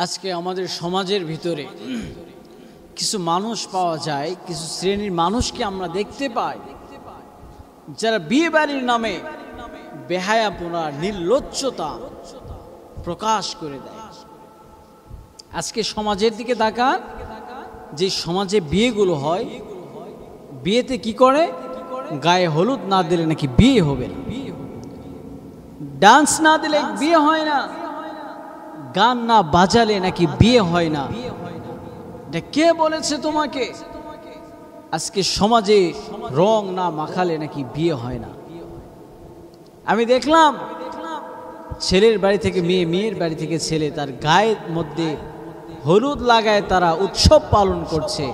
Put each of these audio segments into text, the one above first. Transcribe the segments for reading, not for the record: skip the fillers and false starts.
আজকে আমাদের সমাজের ভিতরে কিছু মানুষ পাওয়া যায়, কিছু শ্রেণীর মানুষকে আমরা দেখতে পাই যারা বিয়ে বাড়ির নামে বেহায়াপনা, নির্লজ্জতা প্রকাশ করে দেয়। আজকে সমাজের দিকে তাকান, যে সমাজে বিয়েগুলো হয়, বিয়েতে কি করে? গায়ে হলুদ না দিলে নাকি বিয়ে হবে না, ডান্স না দিলে বিয়ে হয় না, গান না বাজালে নাকি বিয়ে হয় না। এটা কে বলেছে তোমাকে? আজকে সমাজে রং না মাখালে নাকি বিয়ে হয় না। আমি দেখলাম ছেলের বাড়ি থেকে মেয়ে, মেয়ের বাড়ি থেকে ছেলে, তার গায়ের মধ্যে হলুদ লাগায় তারা উৎসব পালন করছে।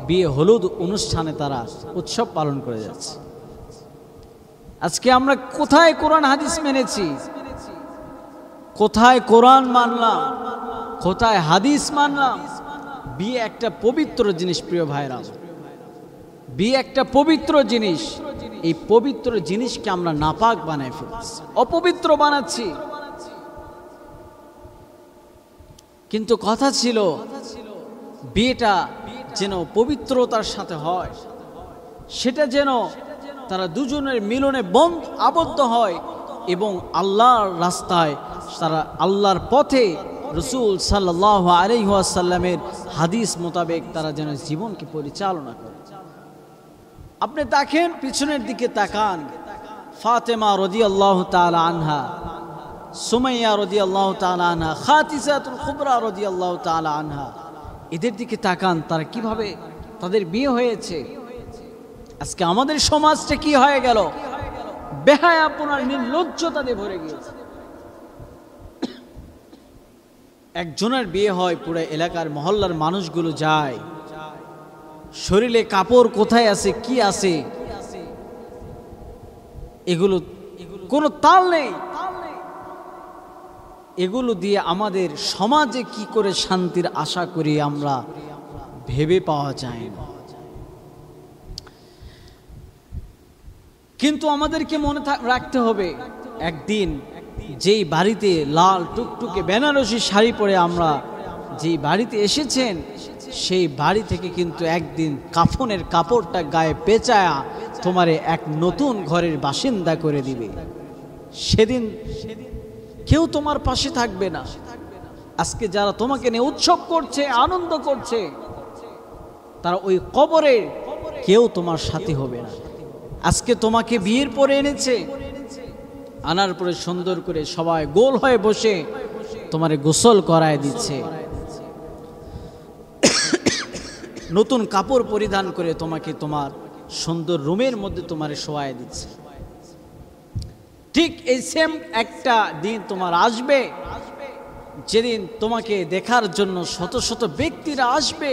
বিয়ে হলুদ অনুষ্ঠানে তারা উৎসব পালন করে যাচ্ছে। আজকে আমরা কোথায় কোরআন হাদিস মেনেছি? কোথায় কোরআন মানলাম? কোথায় হাদিস মানলাম? বিয়ে একটা পবিত্র জিনিস প্রিয় ভাইরা, বিয়ে একটা পবিত্র জিনিস। এই পবিত্র জিনিসকে আমরা নাপাক বানায় ফেলছি, অপবিত্র বানাচ্ছি। কিন্তু কথা ছিল বিয়েটা যেন পবিত্রতার সাথে হয়, সেটা যেন তারা দুজনের মিলনে আবদ্ধ হয় এবং আল্লাহর রাস্তায়, তারা আল্লাহর পথে রাসূল সাল্লাল্লাহু আলাইহি ওয়াসাল্লামের হাদিস মোতাবেক তারা যেন জীবনকে পরিচালনা করে। আপনি দেখেন, পিছনের দিকে তাকান, ফাতেমা রাদিয়াল্লাহু তাআলা আনহা, সুমাইয়া রাদিয়াল্লাহু তাআলা আনহা, খাদিজাতুল কুবরা রাদিয়াল্লাহু তাআলা আনহা, এদের দিকে তাকান, তারা কিভাবে তাদের বিয়ে হয়েছে। আজকে আমাদের সমাজটা কি হয়ে গেল? বেহায়াপনার, নির্লজ্জতাতে ভরে গিয়েছে। একজনের বিয়ে হয়, পুরো এলাকার মহল্লার মানুষগুলো যায়, শরীরে কাপড় কোথায় আছে, কি আছে, এগুলো কোনো তাল নেই। এগুলো দিয়ে আমাদের সমাজে কি করে শান্তির আশা করি আমরা ভেবে পাওয়া যায় না। কিন্তু আমাদেরকে মনে রাখতে হবে, একদিন যেই বাড়িতে লাল টুকটুকে বেনারসি শাড়ি পরে আমরা যেই বাড়িতে এসেছেন, সেই বাড়ি থেকে কিন্তু একদিন কাফনের কাপড়টা গায়ে পেঁচায়া তোমারে এক নতুন ঘরের বাসিন্দা করে দিবে। সেদিন কেউ তোমার পাশে থাকবে না। আজকে যারা তোমাকে নিয়ে উৎসব করছে, আনন্দ করছে, তারা ওই কবরে কেউ তোমার সাথী হবে না। আজকে তোমাকে বিয়ের পরে এনেছে, আনার পরে সুন্দর করে সবাই গোল হয়ে বসে তোমারে গোসল করায় দিচ্ছে, নতুন কাপড় পরিধান করে তোমাকে তোমার সুন্দর রুমের মধ্যে তোমারে শোয়ায় দিচ্ছে। ঠিক এই সেম একটা দিন তোমার আসবে, যেদিন তোমাকে দেখার জন্য শত শত ব্যক্তিরা আসবে,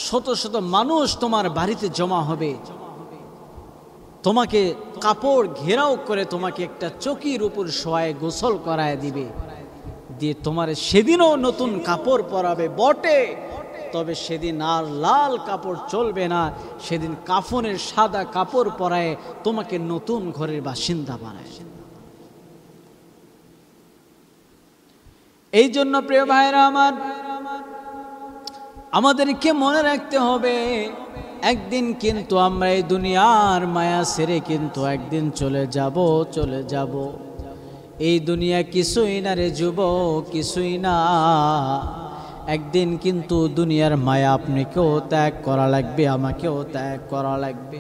শত শত মানুষ তোমার বাড়িতে জমা হবে, তোমাকে কাপড় ঘেরাও করে তোমাকে একটা চৌকির উপর শোয়ায় গোসল করায় দিবে, দিয়ে তোমার সেদিনও নতুন কাপড় পরাবে বটে, তবে সেদিন আর লাল কাপড় চলবে না, সেদিন কাফনের সাদা কাপড় পরায় তোমাকে নতুন ঘরের বাসিন্দা বানায়। এই জন্য প্রিয় ভাইরা আমার, আমাদেরকে মনে রাখতে হবে, একদিন কিন্তু আমরা এই দুনিয়ার মায়া ছেড়ে কিন্তু একদিন চলে যাব। এই দুনিয়া কিছুই না রে যুবক, কিছুই না। একদিন কিন্তু দুনিয়ার মায়া আপনাকেও ত্যাগ করা লাগবে, আমাকেও ত্যাগ করা লাগবে।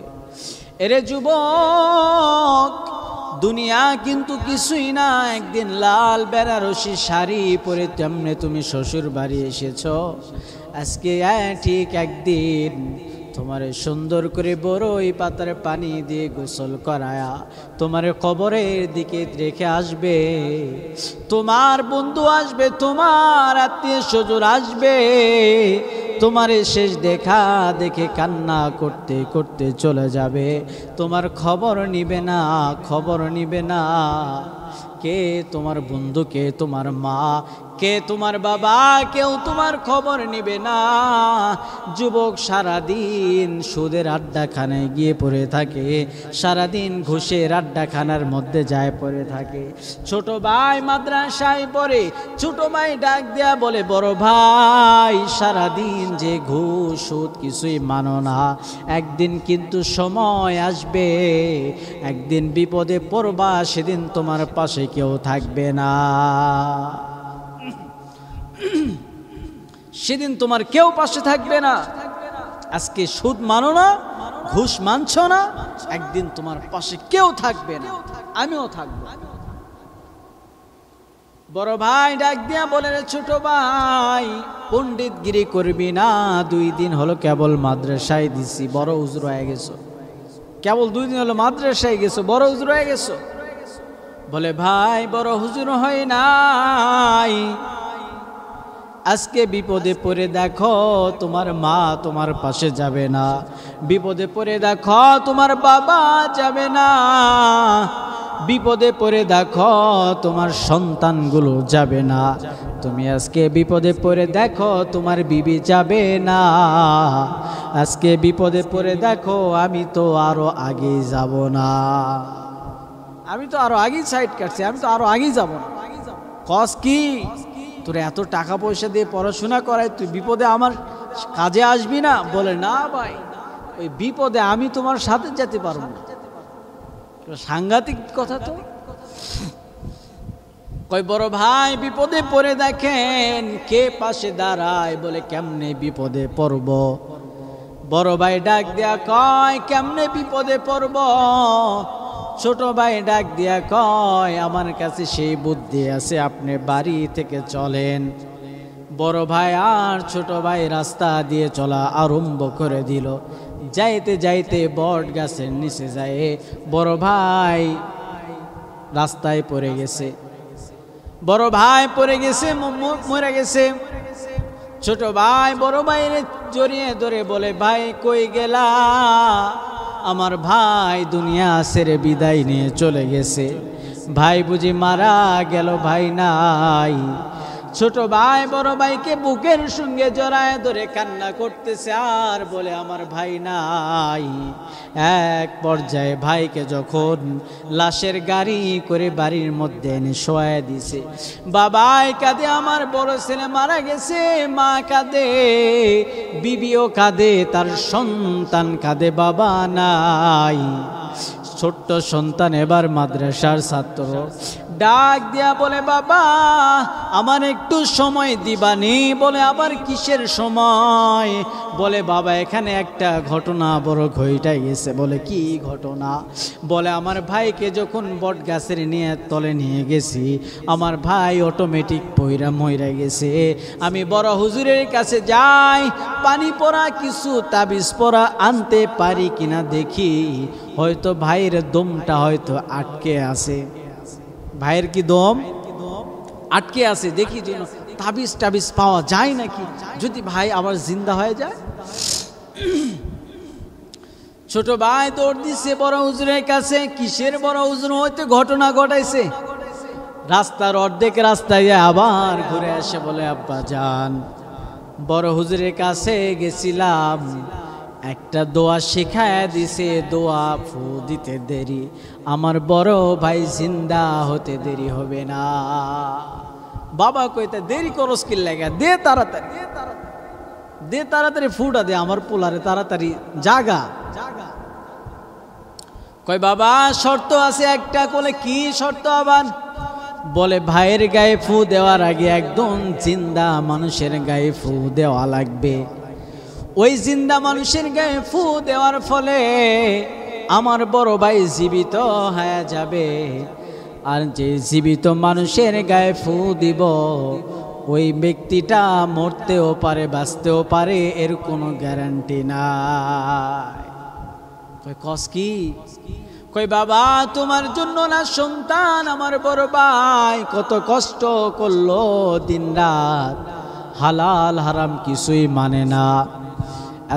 এরে যুবক, দুনিয়া কিন্তু কিছুই না। একদিন লাল বেনারসি শাড়ি পরে তেমনি তুমি শ্বশুর বাড়ি এসেছ। আজকে ঠিক একদিন তোমারে সুন্দর করে বড়ই পাতার পানি দিয়ে গোসল করায়া তোমারে কবরের দিকে রেখে আসবে। তোমার বন্ধু আসবে, তোমার আত্মীয় স্বজন আসবে, তোমারে শেষ দেখা দেখে কান্না করতে করতে চলে যাবে। তোমার খবর নিবে না। কে তোমার বন্ধু, কে তোমার মা, কে তোমার বাবা, কেউ তোমার খবর নিবে না। যুবক সারাদিন সুদের আড্ডাখানায় গিয়ে পড়ে থাকে, সারাদিন ঘুষের আড্ডাখানার মধ্যে যায় পড়ে থাকে। ছোট ভাই মাদ্রাসায় পড়ে, ছোট ভাই ডাক দেয়া বলে, বড় ভাই সারাদিন যে ঘুষ সুদ কিছুই মানো না, একদিন কিন্তু সময় আসবে, একদিন বিপদে পড়বা, সেদিন তোমার পাশে কেউ থাকবে না, সেদিন তোমার কেউ পাশে থাকবে না। আজকে সুদ মানো না, ঘুষ মানছ না, একদিন তোমার পাশে কেউ থাকবে না, আমিও থাকবো। বড় ভাই ডাক দিয়া বলে, রে ছোট ভাই পণ্ডিতগিরি করবি না, 2 দিন হলো কেবল মাদ্রাসায় দিছি, বড় হুজুর হয়ে গেছো, কেবল 2 দিন হলো মাদ্রাসায় গেছো, বড় হুজুর হয়ে গেছো। বলে, ভাই বড় হুজুর হয় নাই, আজকে বিপদে পড়ে দেখো তোমার মা তোমার পাশে যাবে না, বিপদে পড়ে দেখো তোমার বাবা যাবে না, বিপদে পড়ে দেখো তোমার সন্তানগুলো যাবে না, তুমি আজকে বিপদে পড়ে দেখো তোমার বিবি যাবে না, আজকে বিপদে পড়ে দেখো আমি তো আরো আগে যাব না, আমি তো আরো আগেই সাইড কাটছি, আমি তো আরো আগেই যাব না। কস কি তোর এত টাকা পয়সা দিয়ে পড়াশোনা করায়, তুই বিপদে আমার কাজে আসবি না? বলে, না ভাই, ওই বিপদে আমি তোমার সাথে যেতে পারবো না। সাংঘাতিক কথা তো। কই, বড় ভাই বিপদে পড়ে দেখেন কে পাশে দাঁড়ায়। বলে, কেমনে বিপদে পড়ব? বড় ভাই ডাক দিয়া কয়, কেমনে বিপদে পড়ব? ছোট ভাই ডাক দিয়া কয়, আমার কাছে সেই বুদ্ধি আছে, আপনি বাড়ি থেকে চলেন। বড় ভাই আর ছোট ভাই রাস্তা দিয়ে চলা আরম্ভ করে দিল। যাইতে যাইতে বট গাছের নিচে যায়, বড় ভাই রাস্তায় পড়ে গেছে, বড় ভাই পড়ে গেছে, মরে গেছে। ছোট ভাই বড় ভাইয়ের জড়িয়ে ধরে বলে, ভাই কই গেলা? আমার ভাই দুনিয়া ছেড়ে বিদায় নিয়ে চলে গেছে। ভাই বুঝি মারা গেল? ভাই নাই। ছোট ভাই বড় ভাইকে বুকের সঙ্গে জড়ায় ধরে কান্না করতেছে আর বলে, আমার ভাই নাই। এক পর্যায়ে ভাইকে যখন লাশের গাড়ি করে বাড়ির মধ্যে এনে শোয়ায় দিছে, বাবাই কাঁদে, আমার বড় ছেলে মারা গেছে, মা কাঁদে, বিবিও কাঁদে, তার সন্তান কাঁদে, বাবা নাই। ছোট্ট সন্তান এবার মাদ্রাসার ছাত্র ডাক দিয়া বলে, বাবা আমার একটু সময় দিবানি? বলে, আবার কিসের সময়? বলে, বাবা এখানে একটা ঘটনা বড় ঘইটা গেছে। বলে, কি ঘটনা? বলে, আমার ভাইকে যখন বট গাছের নিয়ে তলে নিয়ে গেছি, আমার ভাই অটোমেটিক পইরা মইরা গেছে। আমি বড় হুজুরের কাছে যাই, পানি পড়া কিছু তাবিজ পড়া আনতে পারি কিনা দেখি, হয়তো ভাইয়ের দমটা হয়তো আটকে আছে। ভাইয়ের কি দম আটকে আছে, দেখি যেন তাবিজ টাবিজ পাওয়া যায় নাকি, যদি ভাই আবার জিন্দা হয়ে যায়। ছোট ভাই দৌড় দিচ্ছে বড় হুজুরের কাছে। কিসের বড় হুজুর? হয়তো ঘটনা ঘটাইছে। রাস্তার অর্ধেক রাস্তায় আবার ঘুরে আসে, বলে, আব্বা যান, বড় হুজুরের কাছে গেছিলাম, একটা দোয়া শিখায় দিছে, দোয়া ফু দিতে দেরি, আমার বড় ভাই জিন্দা হতে দেরি হবে না। বাবা কইতে, দেরি করস কি লাগা? দে তাড়াতাড়ি, দে তাড়াতাড়ি ফুটা দে, আমার পোলারে তাড়াতাড়ি জাগা। কই, বাবা শর্ত আছে একটা। বলে, কি শর্ত আবার? বলে, ভাইয়ের গায়ে ফু দেওয়ার আগে একদম জিন্দা মানুষের গায়ে ফু দেওয়া লাগবে। ওই জিন্দা মানুষের গায়ে ফু দেওয়ার ফলে আমার বড় ভাই জীবিত হয়ে যাবে, আর যে জীবিত মানুষের গায়ে ফু দিব ওই ব্যক্তিটা মরতেও পারে, বাঁচতেও পারে, এর কোনো গ্যারান্টি নাই। কস কি? কই, বাবা তোমার জন্য না সন্তান, আমার বড় ভাই কত কষ্ট করলো দিন রাত, হালাল হারাম কিছুই মানে না,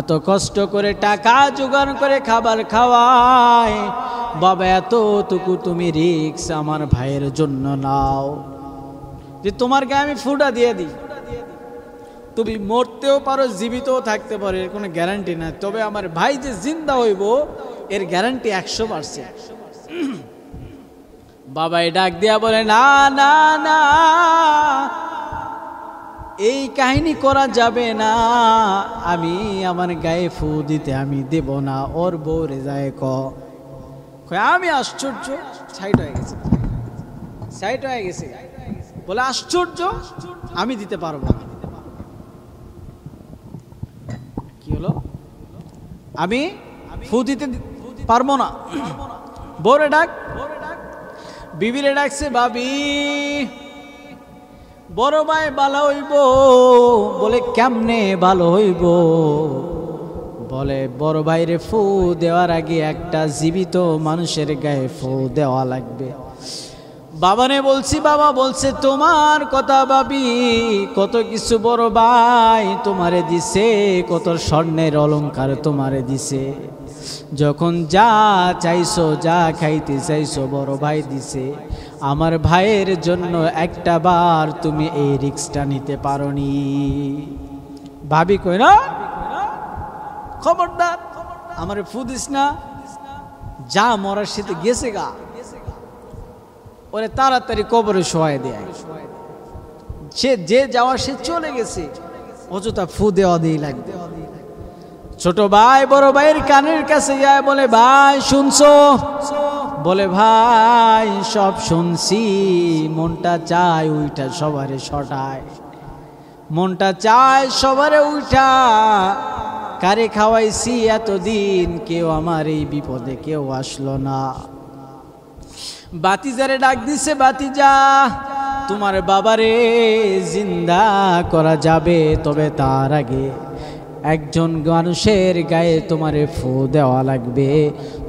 এত কষ্ট করে টাকা জোগাড় করে খাবার খাওয়ায়, বাবা এতটুকু তুমি রিস্ক আমার ভাইয়ের জন্য নাও। যে তোমার গায়ে আমি ফুটা দিয়ে দিই, তুমি মরতেও পারো জীবিতও থাকতে পারো, এর কোনো গ্যারান্টি নাই, তবে আমার ভাই যে জিন্দা হইব এর গ্যারান্টি 100%। বাবাই ডাক দিয়া বলে, না না না, এই কাহিনী করা যাবে না, আমি আমার গায়ে ফু দিতে আমি দেব না। ওর বউরে যায় আমি আশ্চর্য, সাইড হয়ে গেছে, সাইড হয়ে গেছে, বলে আশ্চর্য, আমি দিতে পারবো না। কি হলো? আমি ফু দিতে পারবো না। বউরে ডাক, বিবিরে ডাকছে, ভাবি বড় ভাই ভালো হইব। বলে কেমনে ভালো হইব? বলে বড় ভাইরে ফু দেওয়ার আগে একটা জীবিত মানুষের গায়ে ফু দেওয়া লাগবে। বাবানে বলছি, বাবা বলছে তোমার কথা ভাবি, কত কিছু বড় ভাই তোমারে দিছে, কত স্বর্ণের অলংকার তোমারে দিছে, যখন যা চাইছো, যা খাইতে চাইছো বড় ভাই দিছে, আমার ভাইয়ের জন্য একটা বার তুমি এই রিস্কটা নিতে পারোনি। ভাবি কই না, খবরদার আমারে ফু দিস না, যা মরার সাথে গেছে গা, ওরে তাড়াতাড়ি কবরে শোয়াই দেয়, সে যে যাওয়ার সে চলে গেছে, অযথা ফু দেওয়া দিয়ে লাগবে। ছোট ভাই বড় ভাইয়ের কানের কাছে যায়, বলে ভাই শুনছো? বলে ভাই সব শুনছি, মনটা চায় উইটা সবারে শটায়, মনটা চায় সবারে উঠা, কারে খাওয়াইছি এতদিন, কেউ আমার এই বিপদে কেউ আসলো না। বাতিজারে ডাক দিছে, বাতিজা তোমার বাবারে জিন্দা করা যাবে, তবে তার আগে একজন মানুষের গায়ে তোমারে ফু দেওয়া লাগবে।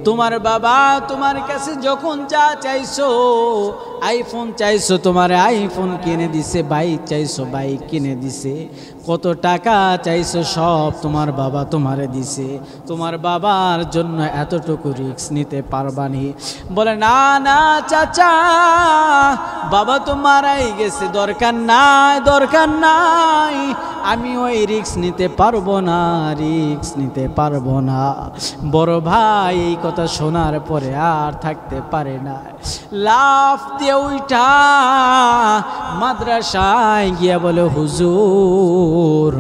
তোমার বাবা তোমার কাছে যখন যা চাইছো, আইফোন চাইছো তোমার আইফোন কিনে দিছে, বাইক চাইছো বাইক কিনে দিছে, কত টাকা চাইছো সব তোমার বাবা তোমারে দিছে, তোমার বাবার জন্য এতটুকু রিস্ক নিতে পারবানি? বলে না না চাচা, বাবা তো মারাই গেছে, দরকার নাই, দরকার নাই, আমি ওই রিস্ক নিতে পারবো না, রিস্ক নিতে পারবো না। বড় ভাই এই কথা শোনার পরে আর থাকতে পারে না, লাফ দিয়ে উঠা মাদ্রাসায় গিয়া বলে, হুজুর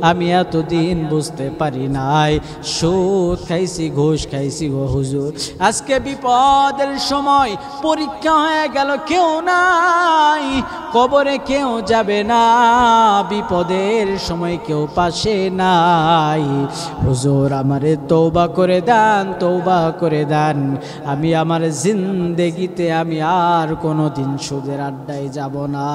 আমি এতদিন বুঝতে পারি নাই, সুদ খাইছি ঘুষ খাইছি গো হুজুর, আজকে বিপদের সময় পরীক্ষা হয়ে গেল, কেউ নাই, কবরে কেউ যাবে না, বিপদের সময় কেউ পাশে নাই, হুজুর আমারে তওবা করে দেন, তওবা করে দেন, আমি আমার জিন্দেগিতে আমি আর কোনোদিন সুদের আড্ডায় যাব না।